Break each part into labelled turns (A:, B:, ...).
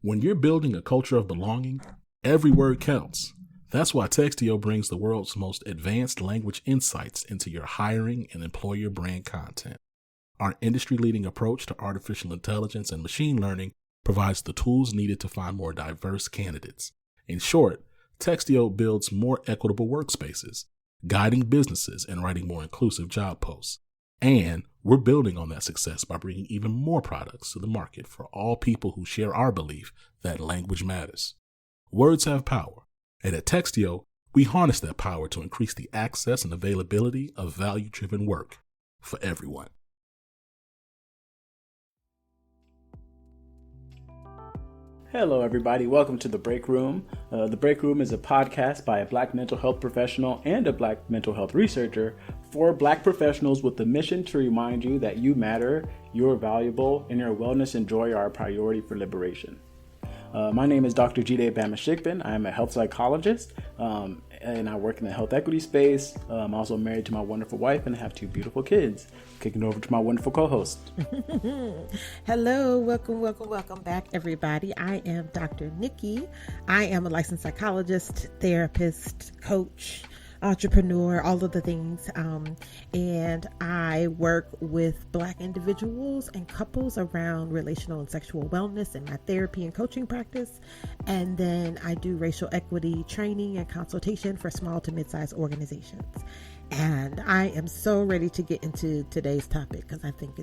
A: When you're building a culture of belonging, every word counts. That's why Textio brings the world's most advanced language insights into your hiring and employer brand content. Our industry-leading approach to artificial intelligence and machine learning provides the tools needed to find more diverse candidates. In short, Textio builds more equitable workspaces, guiding businesses and writing more inclusive job posts. And we're building on that success by bringing even more products to the market for all people who share our belief that language matters. Words have power, and at Textio, we harness that power to increase the access and availability of value-driven work for everyone.
B: Hello, everybody. Welcome to The Break Room. The Break Room is a podcast by a Black mental health professional and a Black mental health researcher for Black professionals with the mission to remind you that you matter, you're valuable, and your wellness and joy are a priority for liberation. My name is Dr. Olajide Bamishigbin. I am a health psychologist, and I work in the health equity space. I'm also married to my wonderful wife and have two beautiful kids. Kicking over to my wonderful co-host.
C: Hello, welcome back, everybody. I am Dr. Nikki. I am a licensed psychologist, therapist, coach, entrepreneur, all of the things. And I work with Black individuals and couples around relational and sexual wellness in my therapy and coaching practice. And then I do racial equity training and consultation for small to mid-sized organizations. And I am so ready to get into today's topic because I think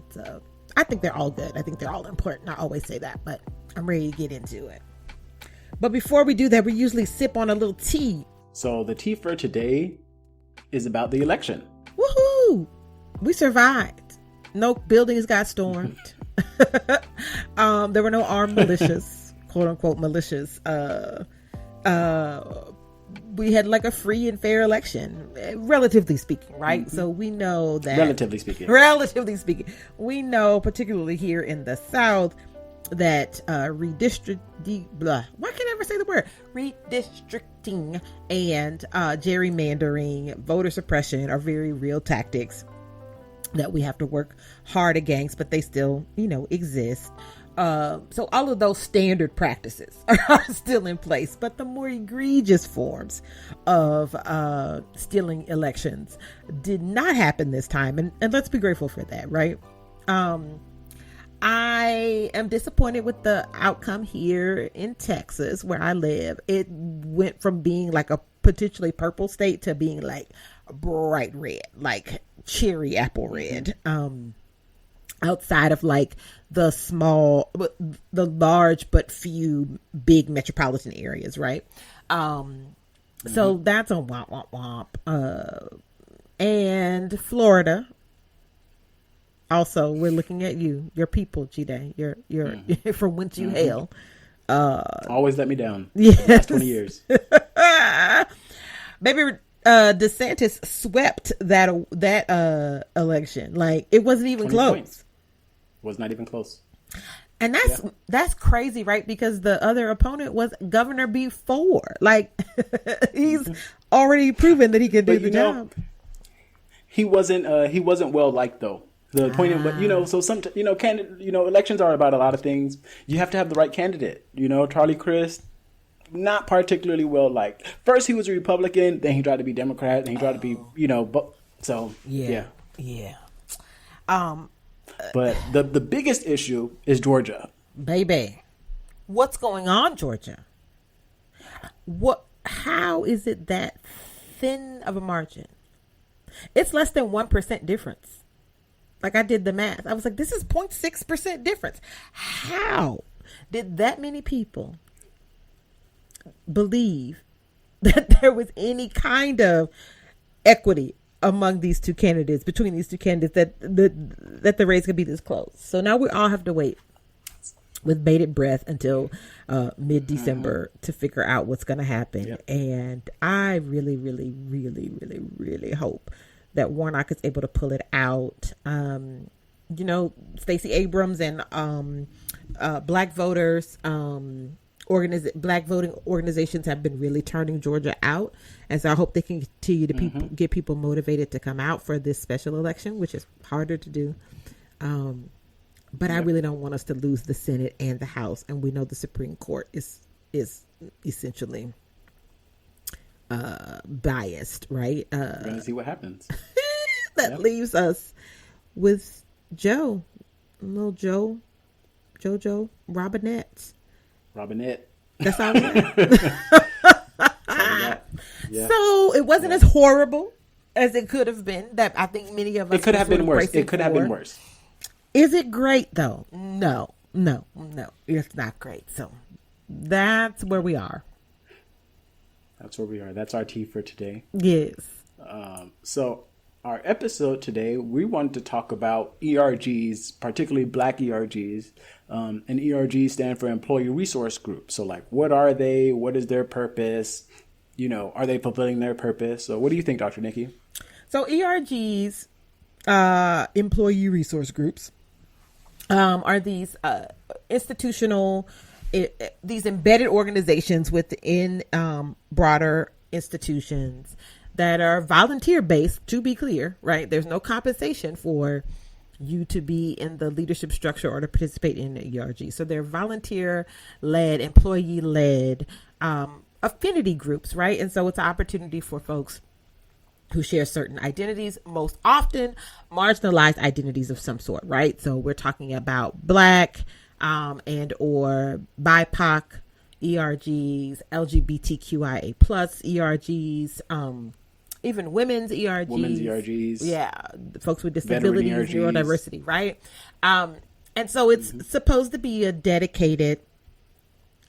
C: they're all good. I think they're all important. I always say that, but I'm ready to get into it. But before we do that, we usually sip on a little tea.
B: So the tea for today is about the election.
C: Woohoo! We survived. No buildings got stormed. There were no armed militias, quote unquote militias. We had like a free and fair election, relatively speaking, right? Mm-hmm. So we know that relatively speaking, we know, particularly here in the South, that redistricting and gerrymandering, voter suppression are very real tactics that we have to work hard against, but they still, exist. So all of those standard practices are still in place, but the more egregious forms of stealing elections did not happen this time. And let's be grateful for that, right? I am disappointed with the outcome here in Texas, where I live. It went from being like a potentially purple state to being like bright red, like cherry apple red. Outside of like the large but few big metropolitan areas, right? So that's a womp. And Florida. Also, we're looking at you, your people, Jide. You're from whence you hail.
B: Always let me down.
C: Yes.
B: The last 20 years.
C: Maybe DeSantis swept that election. Like, it wasn't even close.
B: Points. Was not even close.
C: And that's crazy, right? Because the other opponent was governor before. Like, he's already proven that he can do the job.
B: He wasn't well liked though. The point of, so some, elections are about a lot of things. You have to have the right candidate. Charlie Crist, not particularly well liked. First, he was a Republican, then he tried to be Democrat, then he tried to be, yeah. But the biggest issue is Georgia.
C: Baby, what's going on, Georgia? How is it that thin of a margin? It's less than 1% difference. Like, I did the math. I was like, this is 0.6% difference. How did that many people believe that there was any kind of equity among these two candidates, between these two candidates, that the race could be this close? So now we all have to wait with bated breath until mid-December to figure out what's going to happen. Yep. And I really, really, really, really, really hope that Warnock is able to pull it out. Stacey Abrams and Black voters, Black voting organizations have been really turning Georgia out. And so I hope they can continue to get people motivated to come out for this special election, which is harder to do. But I really don't want us to lose the Senate and the House. And we know the Supreme Court is essentially biased, right?
B: We're going to see what happens.
C: That leaves us with Joe, little Jojo Robinette. That's all we got. Yeah. So it wasn't as horrible as it could have been. That I think many of us.
B: It could have been worse. It could have been worse.
C: Is it great though? No. It's not great. So that's where we are.
B: That's our tea for today.
C: Yes.
B: So our episode today, we wanted to talk about ERGs, particularly Black ERGs. And ERGs stand for Employee Resource Group. So like, what are they? What is their purpose? Are they fulfilling their purpose? So what do you think, Dr. Nikki?
C: So ERGs, employee resource groups, are these institutional, these embedded organizations within broader institutions that are volunteer based, to be clear, right? There's no compensation for you to be in the leadership structure or to participate in the ERG. So they're volunteer led, employee led, affinity groups, right? And so it's an opportunity for folks who share certain identities, most often marginalized identities of some sort, right? So we're talking about Black and or BIPOC ERGs, LGBTQIA plus ERGs, even women's ERGs. Yeah, folks with disabilities, neurodiversity, right? And so it's supposed to be a dedicated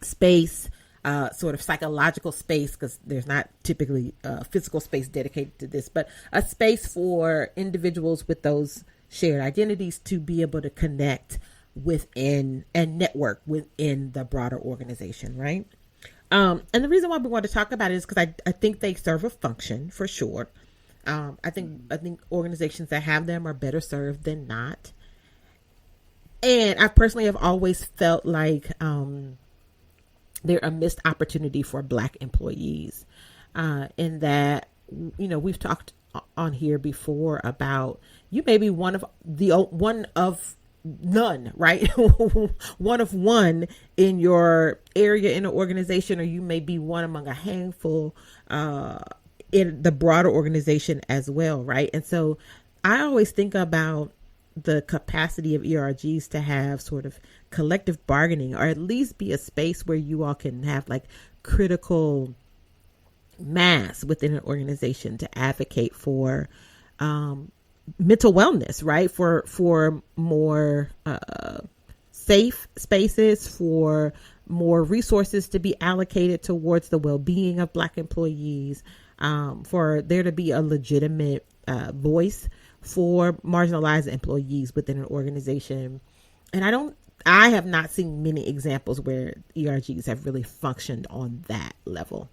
C: space, sort of psychological space, because there's not typically a physical space dedicated to this, but a space for individuals with those shared identities to be able to connect within and network within the broader organization, right? And the reason why we want to talk about it is because I think they serve a function for sure. I think organizations that have them are better served than not. And I personally have always felt like they're a missed opportunity for Black employees, in that, we've talked on here before about you may be one of none, right? One of one in your area in an organization, or you may be one among a handful in the broader organization as well, right? And so I always think about the capacity of ERGs to have sort of collective bargaining, or at least be a space where you all can have like critical mass within an organization to advocate for mental wellness, right? For more safe spaces, for more resources to be allocated towards the well-being of Black employees, for there to be a legitimate voice for marginalized employees within an organization. And I have not seen many examples where ERGs have really functioned on that level.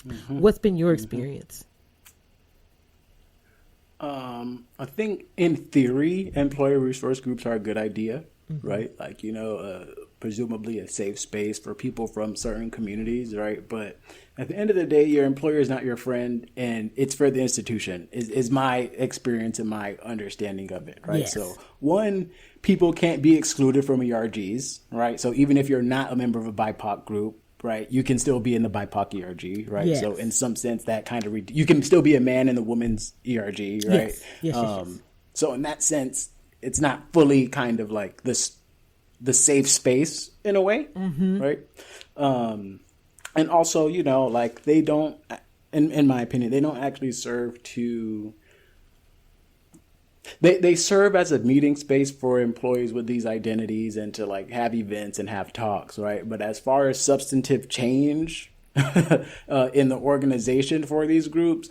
C: Mm-hmm. What's been your experience?
B: I think in theory, employee resource groups are a good idea, mm-hmm. right? Like, presumably a safe space for people from certain communities, right? But at the end of the day, your employer is not your friend, and it's for the institution, is my experience and my understanding of it, right? Yes. So one, people can't be excluded from ERGs, right? So even if you're not a member of a BIPOC group, right, you can still be in the BIPOC ERG, right? Yes. So in some sense, that kind of you can still be a man in the woman's ERG, right?
C: Yes.
B: So in that sense, it's not fully kind of like the safe space in a way, mm-hmm. right? And also, like they don't, in my opinion, they don't actually serve to. They serve as a meeting space for employees with these identities and to like have events and have talks, right? But as far as substantive change in the organization for these groups,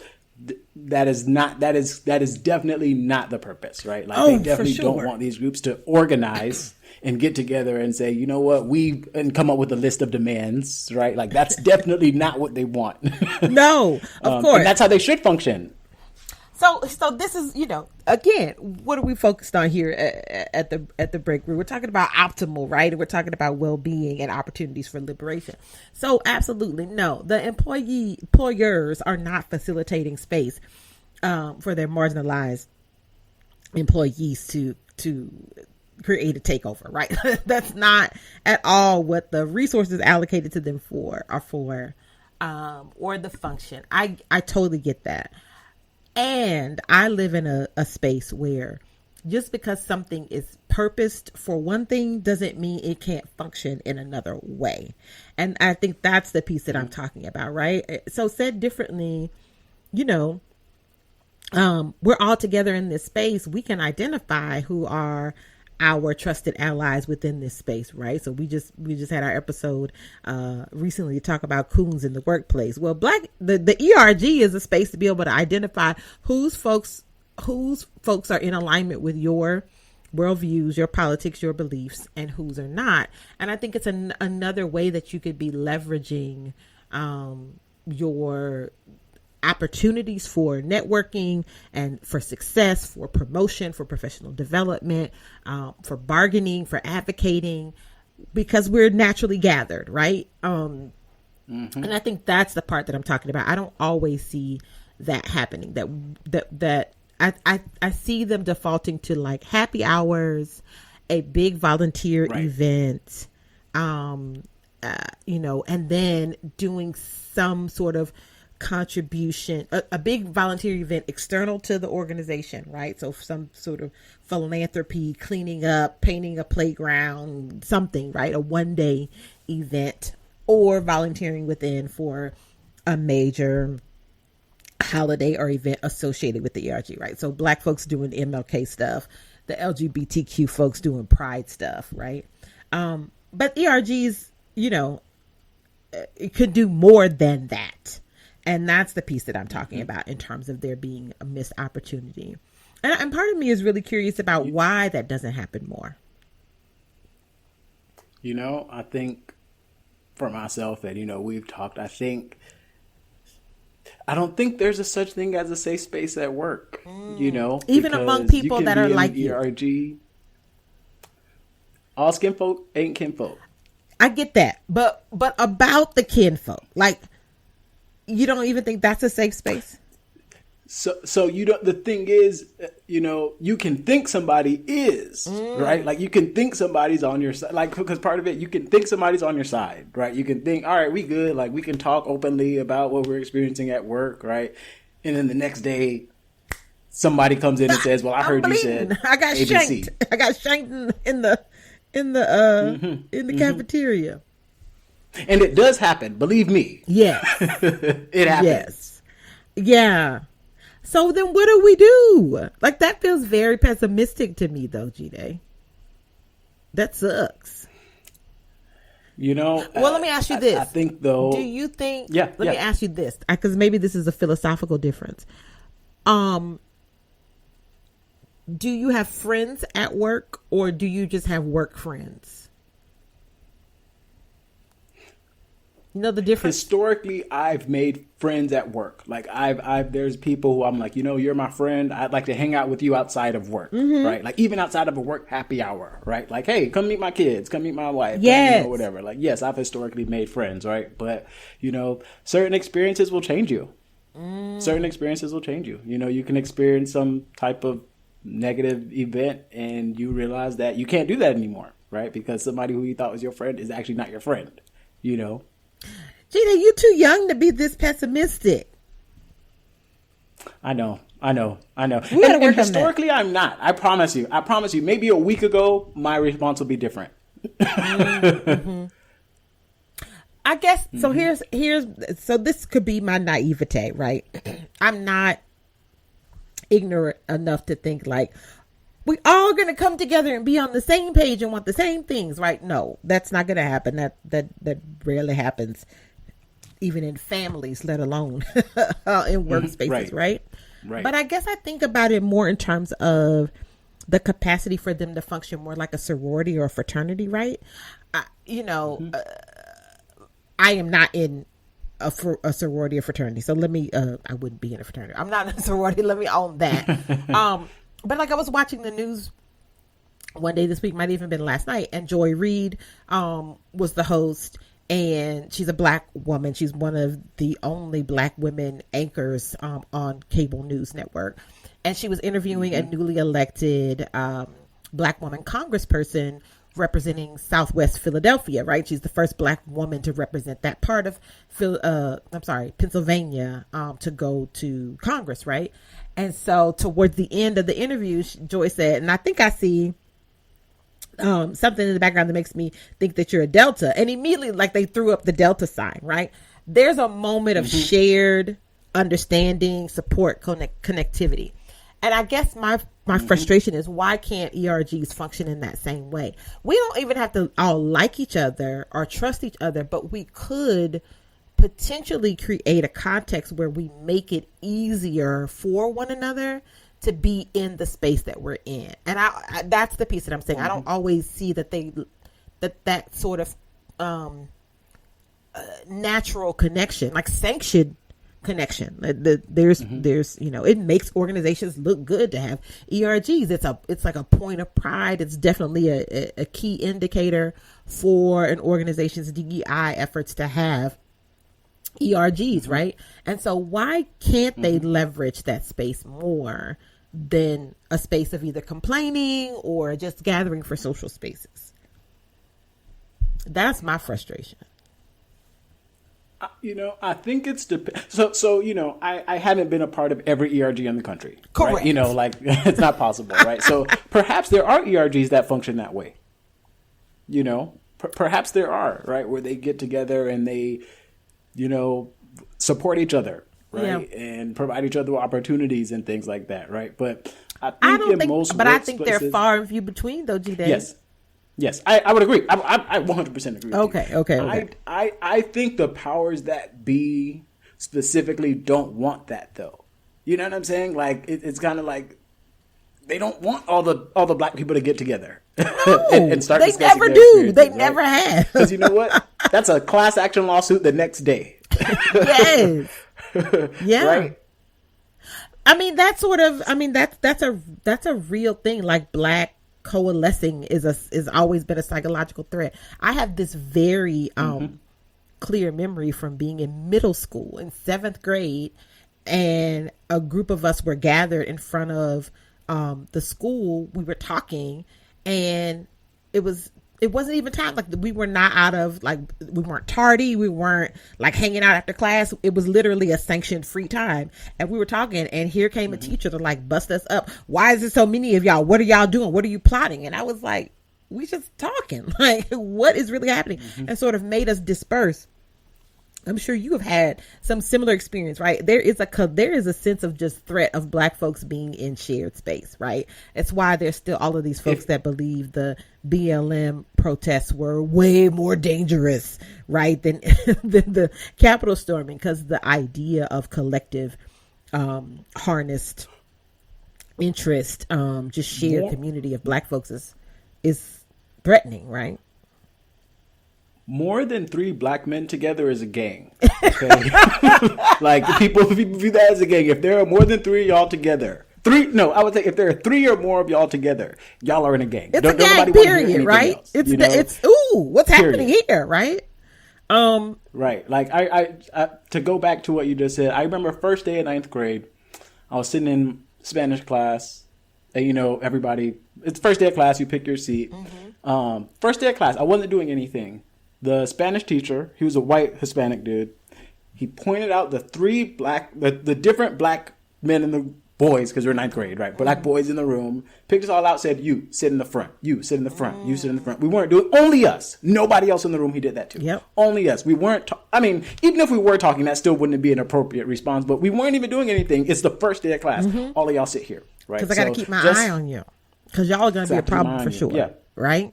B: that is definitely not the purpose, right? Like they definitely don't want these groups to organize and get together and say, you know what, and come up with a list of demands, right? Like that's definitely not what they want.
C: No, of course.
B: And that's how they should function.
C: So this is, again, what are we focused on here at the break room? We're talking about optimal, right? And we're talking about well-being and opportunities for liberation. So absolutely no, the employers are not facilitating space for their marginalized employees to create a takeover, right? That's not at all what the resources allocated to them are for, or the function. I totally get that. And I live in a space where just because something is purposed for one thing doesn't mean it can't function in another way. And I think that's the piece that I'm talking about, right? So said differently, you know, we're all together in this space. We can identify who are our trusted allies within this space, right? So we just had our episode recently to talk about coons in the workplace. Well, the ERG is a space to be able to identify whose folks are in alignment with your worldviews, your politics, your beliefs, and whose are not. And I think it's another way that you could be leveraging your opportunities for networking and for success, for promotion, for professional development, for bargaining, for advocating, because we're naturally gathered, right? And I think that's the part that I'm talking about. I don't always see that happening. That I see them defaulting to like happy hours, a big volunteer event, you know, and then doing some sort of contribution, a big volunteer event external to the organization, right? So some sort of philanthropy, cleaning up, painting a playground, something, right? A one-day event, or volunteering within for a major holiday or event associated with the ERG, right? So Black folks doing MLK stuff, the LGBTQ folks doing Pride stuff, right? But ERGs, you know, it could do more than that. And that's the piece that I'm talking about in terms of there being a missed opportunity. And part of me is really curious about why that doesn't happen more.
B: You know, I think for myself, and, you know, we've talked, I don't think there's a such thing as a safe space at work, you know.
C: Even among people that are like you.
B: ERG. All skin folk ain't kinfolk.
C: I get that. But about the kinfolk, like, you don't even think that's a safe space?
B: So you don't. The thing is, you know, you can think somebody is right. Like you can think somebody's on your side. Like because part of it, you can think somebody's on your side, right? You can think, all right, we good. Like we can talk openly about what we're experiencing at work, right? And then the next day, somebody comes in and says, "Well, I heard you said
C: I got
B: ABC.
C: shanked. I got shanked in the cafeteria."
B: And it does happen, believe me.
C: Yes.
B: It happens.
C: Yes. Yeah. So then what do we do? Like that feels very pessimistic to me though, Jide. That sucks.
B: You know,
C: well, let me ask you this.
B: I think though.
C: Do you think,
B: let
C: me ask you this, because maybe this is a philosophical difference. Do you have friends at work or do you just have work friends? You know the difference?
B: Historically, I've made friends at work. Like there's people who I'm like, you know, you're my friend. I'd like to hang out with you outside of work, right? Like even outside of a work happy hour, right? Like, hey, come meet my kids, come meet my wife,
C: yes,
B: or whatever. Like, yes, I've historically made friends, right? But you know, certain experiences will change you. Certain experiences will change you. You know, you can experience some type of negative event and you realize that you can't do that anymore, right? Because somebody who you thought was your friend is actually not your friend, you know?
C: Gina, you too young to be this pessimistic.
B: I know. And
C: historically,
B: I'm not. I promise you. Maybe a week ago, my response will be different.
C: I guess so. Here's so this could be my naivete, right? I'm not ignorant enough to think like we all going to come together and be on the same page and want the same things, right? No, that's not going to happen. That rarely happens, even in families, let alone in workspaces, right? But I guess I think about it more in terms of the capacity for them to function more like a sorority or a fraternity, right? I am not in a sorority or fraternity, so let me. I wouldn't be in a fraternity. I'm not in a sorority. Let me own that. But like I was watching the news one day this week, might even been last night, and Joy Reid was the host, and she's a Black woman. She's one of the only Black women anchors on cable news network, and she was interviewing a newly elected Black woman congressperson representing Southwest Philadelphia, right? She's the first Black woman to represent that part of Pennsylvania, to go to Congress, right? And so towards the end of the interview, Joy said, and I think I see something in the background that makes me think that you're a Delta. And immediately, like, they threw up the Delta sign, right? There's a moment of shared understanding, support, connectivity. And I guess my frustration is, why can't ERGs function in that same way? We don't even have to all like each other or trust each other, but we could potentially create a context where we make it easier for one another to be in the space that we're in. And I that's the piece that I'm saying. I don't always see that that sort of natural connection, like sanctioned connection. There's it makes organizations look good to have ERGs. It's like a point of pride. It's definitely a key indicator for an organization's DEI efforts to have ERGs, right? And so why can't they leverage that space more than a space of either complaining or just gathering for social spaces? That's my frustration.
B: I think it's so I haven't been a part of every ERG in the country.
C: Correct.
B: Right? It's not possible, right? So perhaps there are ERGs that function that way. Perhaps there are, right, where they get together and they, support each other, right, and provide each other with opportunities and things like that, right? But I think
C: they're far and few between, though, G-Day.
B: Yes, I would agree. I 100% agree with you.
C: Okay.
B: I think the powers that be specifically don't want that, though. You know what I'm saying? Like, it's kind of like they don't want all the Black people to get together.
C: No,
B: and start
C: they never do. They never have.
B: Because you know what? That's a class action lawsuit the next day.
C: Yes. Yeah.
B: Right?
C: That's a real thing. Like, Black coalescing is always been a psychological threat. I have this very clear memory from being in middle school in 7th grade, and a group of us were gathered in front of the school. We were talking, and it wasn't even time. Like, we were not we weren't tardy. We weren't like hanging out after class. It was literally a sanctioned free time. And we were talking, and here came a teacher to like bust us up. Why is there so many of y'all? What are y'all doing? What are you plotting? And I was like, we just talking. Like, what is really happening? And sort of made us disperse. I'm sure you have had some similar experience, right? There is a sense of just threat of Black folks being in shared space, right? It's why there's still all of these folks that believe the BLM protests were way more dangerous, right, than the Capitol storming, because the idea of collective harnessed interest, just shared community of Black folks is threatening, right?
B: More than 3 Black men together is a gang. Okay? Like, people view that as a gang. If there are more than 3 of y'all together, I would say if there are 3 or more of y'all together, y'all are in a gang.
C: It's a gang, period, right? Else, it's what's happening here, right?
B: Right. Like, I to go back to what you just said, I remember first day of 9th grade, I was sitting in Spanish class, and everybody, it's first day of class, you pick your seat. First day of class, I wasn't doing anything. The Spanish teacher, he was a white Hispanic dude, he pointed out the different Black men and the boys, because we're 9th grade, right? Black boys in the room, picked us all out, said, you sit in the front, you sit in the front, you sit in the front. We weren't doing, only us. Nobody else in the room he did that to.
C: Yep.
B: Only us. We weren't, even if we were talking, that still wouldn't be an appropriate response, but we weren't even doing anything. It's the first day of class. All of y'all sit here, right?
C: Because I got to keep my eye on you, because y'all are going to be a problem for sure.
B: Yeah.
C: Right?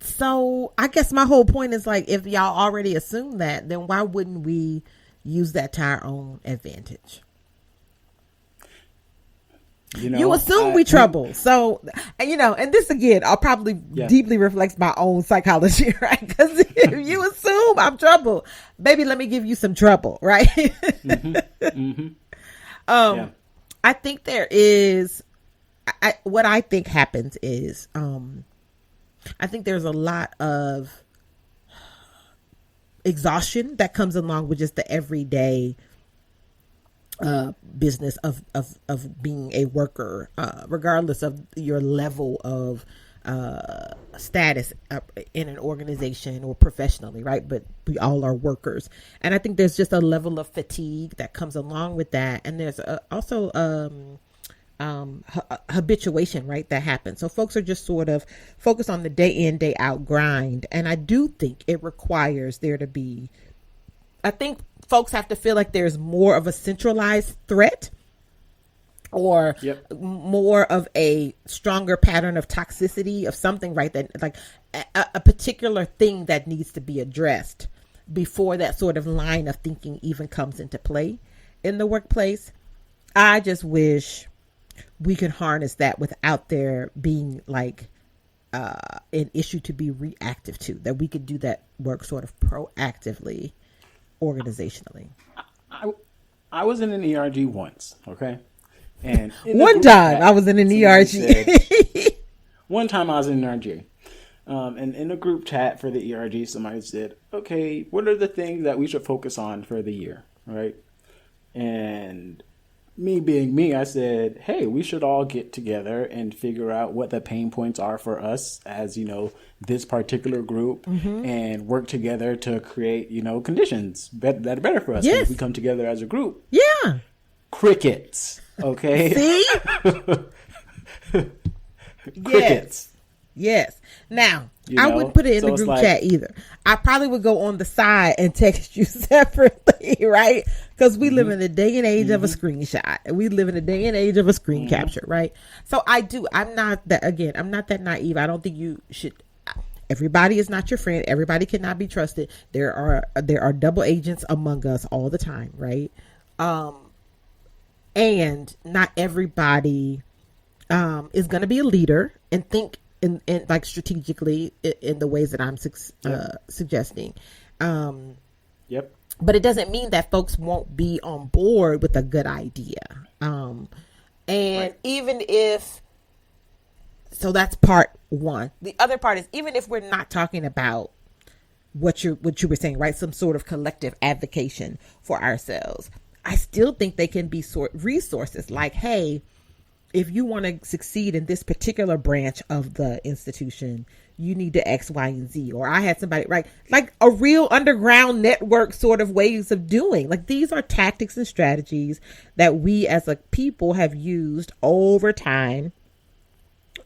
C: So I guess my whole point is, like, if y'all already assume that, then why wouldn't we use that to our own advantage? You assume we trouble. So, and this again, I'll probably deeply reflects my own psychology, right? Because if you assume I'm trouble, baby, let me give you some trouble, right? I think there is, what I think happens is, I think there's a lot of exhaustion that comes along with just the everyday business of being a worker, regardless of your level of status in an organization or professionally, right? But we all are workers. And I think there's just a level of fatigue that comes along with that. And there's also habituation, right? That happens. So folks are just sort of focused on the day in, day out grind. And I do think it requires there to be, I think folks have to feel like there's more of a centralized threat or more of a stronger pattern of toxicity of something, right? That like a particular thing that needs to be addressed before that sort of line of thinking even comes into play in the workplace. I just wish we could harness that without there being like an issue to be reactive to, that we could do that work sort of proactively, organizationally.
B: I was in an ERG once, okay? And
C: one time I was in an ERG.
B: One time I was in an ERG. And in a group chat for the ERG, somebody said, okay, what are the things that we should focus on for the year, right? And me being me, I said, hey, we should all get together and figure out what the pain points are for us as, you know, this particular group and work together to create, you know, conditions that are better for us.
C: Yes.
B: If we come together as a group.
C: Yeah.
B: Crickets. Okay.
C: See?
B: Crickets.
C: Yes. Now,
B: You know?
C: I wouldn't put it in
B: So
C: the
B: it's
C: group
B: like-
C: chat either. I probably would go on the side and text you separately, right? Because we live in the day and age of a screenshot. We live in the day and age of a screen capture, right? So I'm not that naive. I don't think you should. Everybody is not your friend. Everybody cannot be trusted. There are double agents among us all the time, right? And not everybody is going to be a leader and think in like strategically in the ways that I'm suggesting.
B: Yep.
C: But it doesn't mean that folks won't be on board with a good idea. And even if, so that's part one. The other part is, even if we're not talking about what you were saying, right? Some sort of collective advocacy for ourselves. I still think they can be resources like, hey, if you want to succeed in this particular branch of the institution, you need to X, Y, and Z. Or I had somebody, right? Like a real underground network sort of ways of doing. Like these are tactics and strategies that we as a people have used over time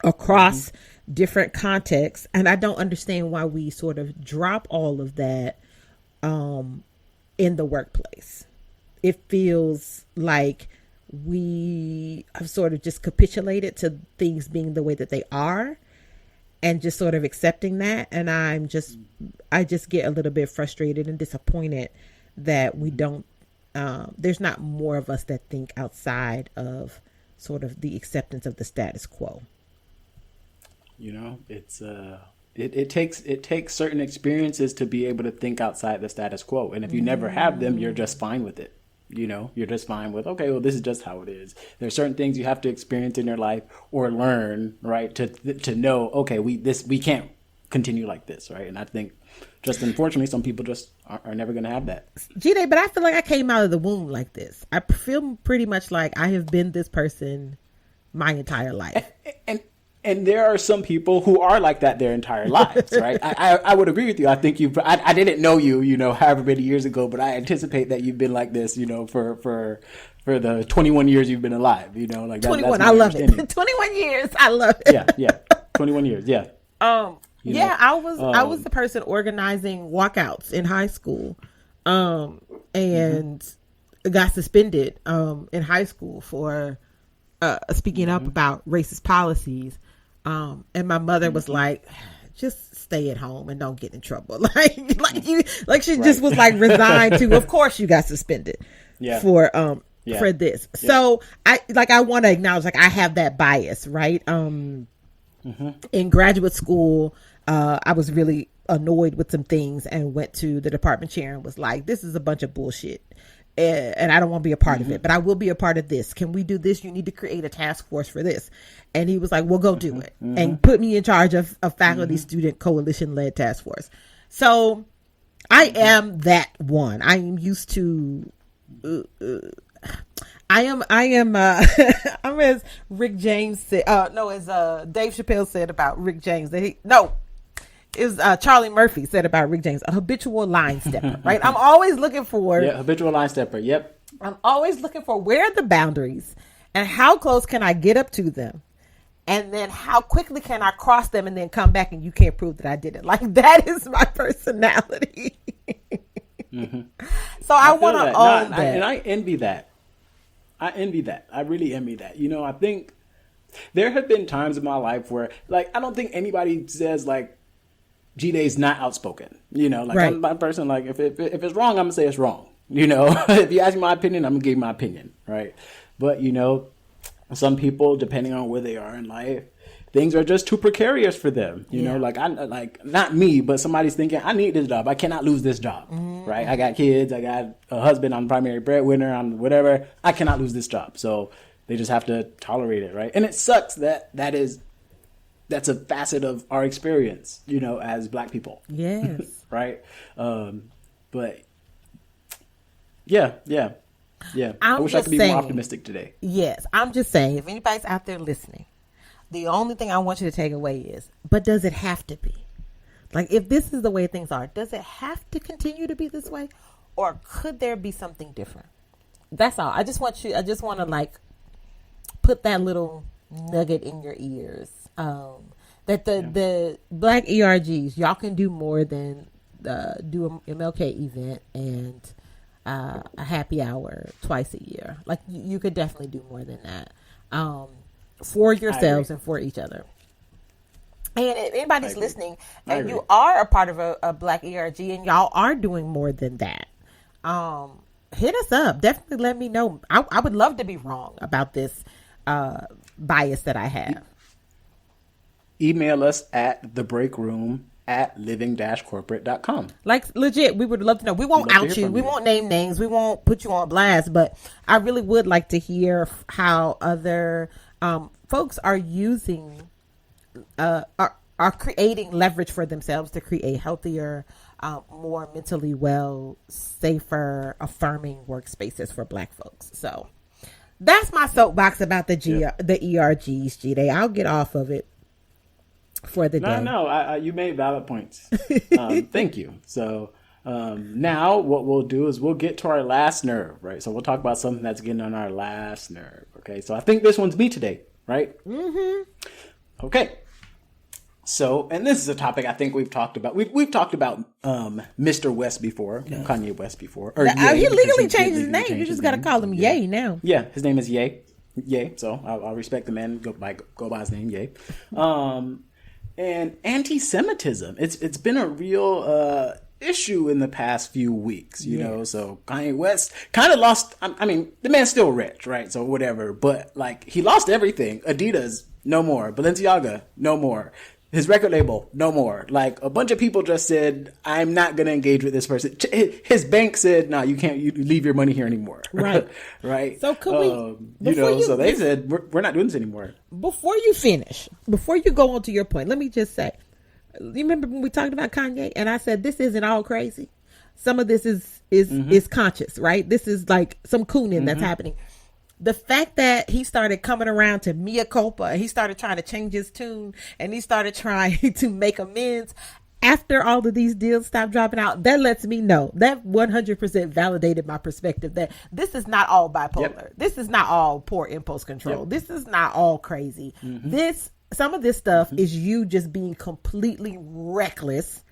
C: across different contexts. And I don't understand why we sort of drop all of that in the workplace. It feels like we have sort of just capitulated to things being the way that they are and just sort of accepting that. And I just get a little bit frustrated and disappointed that we don't, there's not more of us that think outside of sort of the acceptance of the status quo.
B: You know, it's it takes certain experiences to be able to think outside the status quo. And if you never have them, you're just fine with it. You know, you're just fine with, okay, well, this is just how it is. There's certain things you have to experience in your life or learn, right, to know, okay, we can't continue like this, right? And I think just unfortunately, some people just are never going to have that.
C: G-Day, but I feel like I came out of the womb like this. I feel pretty much like I have been this person my entire life.
B: And there are some people who are like that their entire lives, right? I would agree with you. I think I didn't know you know, however many years ago, but I anticipate that you've been like this, you know, for the 21 years you've been alive, you know, like that,
C: 21,
B: that's
C: I love
B: understanding.
C: it. 21 years, I love it.
B: Yeah, 21 years, yeah. You know,
C: I was the person organizing walkouts in high school, and got suspended in high school for speaking up about racist policies. And my mother was like, just stay at home and don't get in trouble. She just was like resigned to, of course you got suspended for this. Yeah. So I want to acknowledge, like, I have that bias, right? In graduate school, I was really annoyed with some things and went to the department chair and was like, this is a bunch of bullshit. And I don't want to be a part of it, but I will be a part of this. Can we do this? You need to create a task force for this. And he was like, well, go do it. And put me in charge of a faculty student coalition led task force. So I am that one. I am used to I'm as Rick James said, as Dave Chappelle said about Rick James, Charlie Murphy said about Rick James, a habitual line stepper, right? I'm always looking for...
B: Yeah, habitual line stepper, yep.
C: I'm always looking for where are the boundaries and how close can I get up to them? And then how quickly can I cross them and then come back and you can't prove that I did it. Like, that is my personality.
B: Mm-hmm.
C: So I want to own that.
B: And I envy that. I really envy that. You know, I think there have been times in my life where, like, I don't think anybody says, like, G-Day's not outspoken. You know, like, right. I'm a person, like, if it's wrong, I'm going to say it's wrong. You know, if you ask me my opinion, I'm going to give you my opinion, right? But, you know, some people, depending on where they are in life, things are just too precarious for them. You know, like, not me, but somebody's thinking, I need this job. I cannot lose this job, right? I got kids. I got a husband. I'm the primary breadwinner. I'm whatever. I cannot lose this job. So they just have to tolerate it, right? And it sucks that's a facet of our experience, you know, as Black people.
C: Yes.
B: Right? But yeah. I wish I could be more optimistic today.
C: Yes. I'm just saying, if anybody's out there listening, the only thing I want you to take away is, but does it have to be? Like, if this is the way things are, does it have to continue to be this way? Or could there be something different? That's all. I just want to, like, put that little nugget in your ears. That the Black ERGs, y'all can do more than do an MLK event and a happy hour twice a year. Like, you could definitely do more than that. For yourselves and for each other. And if anybody's listening and you are a part of a Black ERG and y'all are doing more than that, hit us up. Definitely let me know. I would love to be wrong about this bias that I have.
B: Email us at thebreakroom@living-corporate.com.
C: Like, legit, we would love to know. We won't out you. We won't name names. We won't put you on blast. But I really would like to hear how other folks are using, are creating leverage for themselves to create healthier, more mentally well, safer, affirming workspaces for Black folks. So that's my soapbox about the ERGs, G-Day. I'll get off of it for the day.
B: No, you made valid points. Thank you. So now what we'll do is we'll get to our last nerve, right? So we'll talk about something that's getting on our last nerve. Okay, so I think this one's me today, right? Mm-hmm. Okay. So, and this is a topic I think we've talked about. We've talked about Mr. West before, Kanye West before. Or Ye,
C: he legally changed his name. You just got to call him Ye now.
B: Yeah, his name is Ye. So I'll respect the man. Go by his name, Ye. And anti-Semitism. It's been a real issue in the past few weeks, you know. So Kanye West kind of lost. I mean, the man's still rich, right? So whatever. But like, he lost everything. Adidas, no more. Balenciaga, no more. His record label, no more. Like, a bunch of people just said, I'm not going to engage with this person. His bank said, no, you can't leave your money here anymore.
C: Right.
B: Right.
C: So could we,
B: so they said, we're not doing this anymore.
C: Before you finish, before you go on to your point, let me just say, you remember when we talked about Kanye and I said, this isn't all crazy. Some of this is conscious, right? This is like some cooning that's happening. The fact that he started coming around to mea culpa, and he started trying to change his tune, and he started trying to make amends after all of these deals stopped dropping out, that lets me know, that 100% validated my perspective that this is not all bipolar. Yep. This is not all poor impulse control. Yep. This is not all crazy. Some of this stuff is you just being completely reckless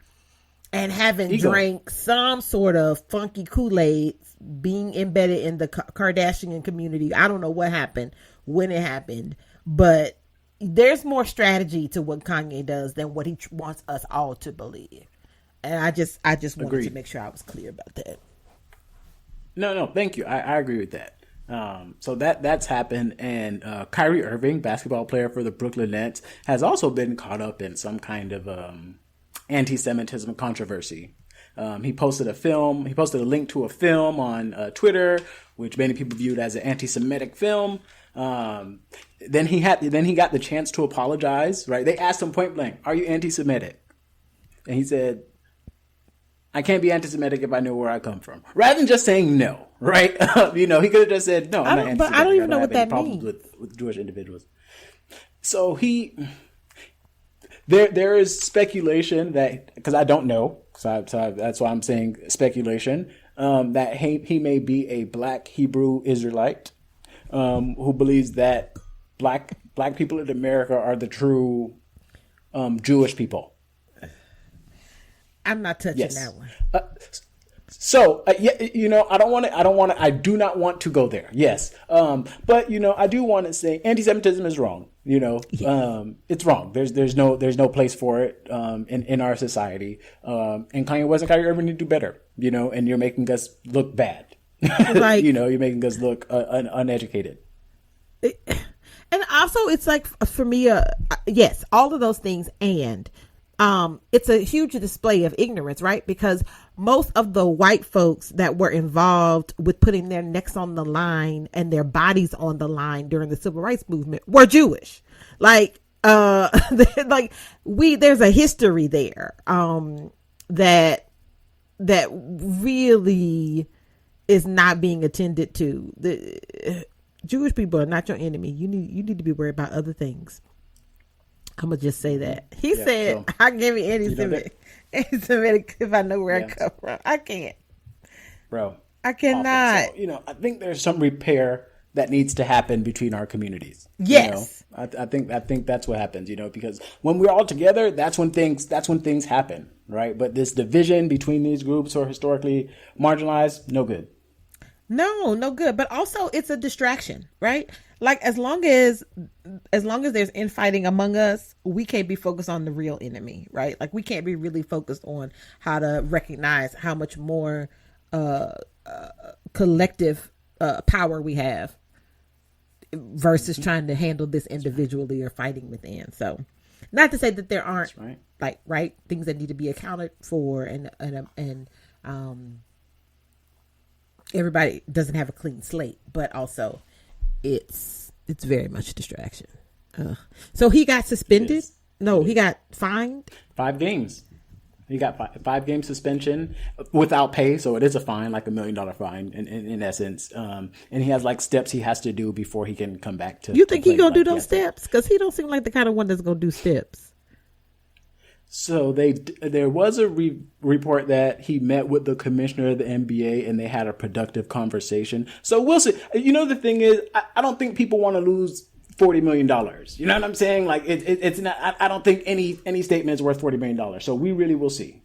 C: and having drank some sort of funky Kool-Aid, being embedded in the Kardashian community. I don't know what happened, when it happened, but there's more strategy to what Kanye does than what he wants us all to believe. And I just wanted to make sure I was clear about that.
B: No, thank you. I agree with that. So that's happened, and Kyrie Irving, basketball player for the Brooklyn Nets, has also been caught up in some kind of anti-Semitism controversy. He posted a link to a film on Twitter, which many people viewed as an anti-Semitic film. Then he got the chance to apologize, right? They asked him point blank, "Are you anti-Semitic?" And he said, I can't be anti-Semitic if I know where I come from. Rather than just saying no, right? He could have just said, no, I'm not anti-Semitic.
C: But I don't even know what that
B: problems
C: means.
B: with Jewish individuals. So there is speculation that, because I don't know, that's why I'm saying speculation, that he may be a Black Hebrew Israelite who believes that black people in America are the true Jewish people.
C: I'm not touching that one.
B: I do not want to go there. Yes. But I do want to say anti-Semitism is wrong. It's wrong. There's no place for it, in our society. And Kanye West and Kyrie Irving need to do better, and you're making us look bad.
C: Like,
B: you're making us look uneducated.
C: And also it's like, for me, yes, all of those things. And it's a huge display of ignorance, right? Because most of the white folks that were involved with putting their necks on the line and their bodies on the line during the civil rights movement were Jewish. Like, there's a history there, that really is not being attended to. The Jewish people are not your enemy. You need to be worried about other things. I'm gonna just say that. He said, "I give you anti-Semitic if I know where I come from." I can't,
B: bro.
C: I cannot.
B: So, I think there's some repair that needs to happen between our communities.
C: Yes,
B: I think that's what happens. Because when we're all together, that's when things happen, right? But this division between these groups who are historically marginalized, no good.
C: No good. But also, it's a distraction, right? Like, as long as there's infighting among us, we can't be focused on the real enemy, right? Like, we can't be really focused on how to recognize how much more collective power we have versus trying to handle this individually or fighting within. So, not to say that there aren't right things that need to be accounted for, and everybody doesn't have a clean slate, but also it's very much distraction. So he got suspended. No, he got fined
B: 5 games. He got 5 game suspension without pay, so it is a fine, like $1 million fine in essence. And he has steps he has to do before he can come back to.
C: You think he gonna do those steps? Because he don't seem like the kind of one that's gonna do steps.
B: So there was a report that he met with the commissioner of the NBA and they had a productive conversation. So we'll see. The thing is, I don't think people want to lose $40 million. You know what I'm saying? Like, it's not. I don't think any statement is worth $40 million. So we really will see.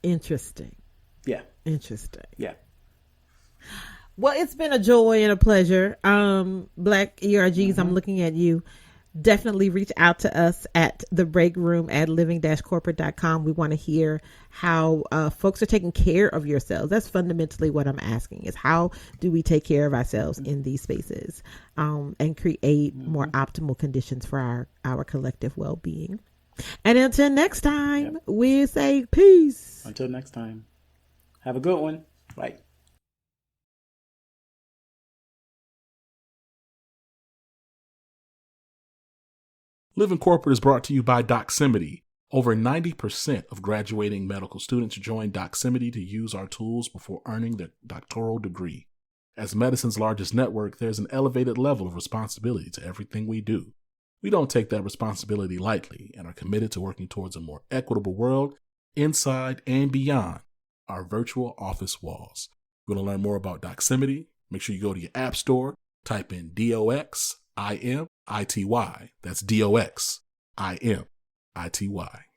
C: Interesting.
B: Yeah.
C: Interesting.
B: Yeah.
C: Well, it's been a joy and a pleasure. Black ERGs, I'm looking at you. Definitely reach out to us at the break room at living-corporate.com. We want to hear how folks are taking care of yourselves. That's fundamentally what I'm asking, is how do we take care of ourselves in these spaces and create more optimal conditions for our collective well-being. And until next time, we say peace.
B: Until next time. Have a good one. Bye.
A: Living Corporate is brought to you by Doximity. Over 90% of graduating medical students join Doximity to use our tools before earning their doctoral degree. As medicine's largest network, there's an elevated level of responsibility to everything we do. We don't take that responsibility lightly and are committed to working towards a more equitable world inside and beyond our virtual office walls. If you want to learn more about Doximity, make sure you go to your app store, type in DOXIMITY. That's DOXIMITY.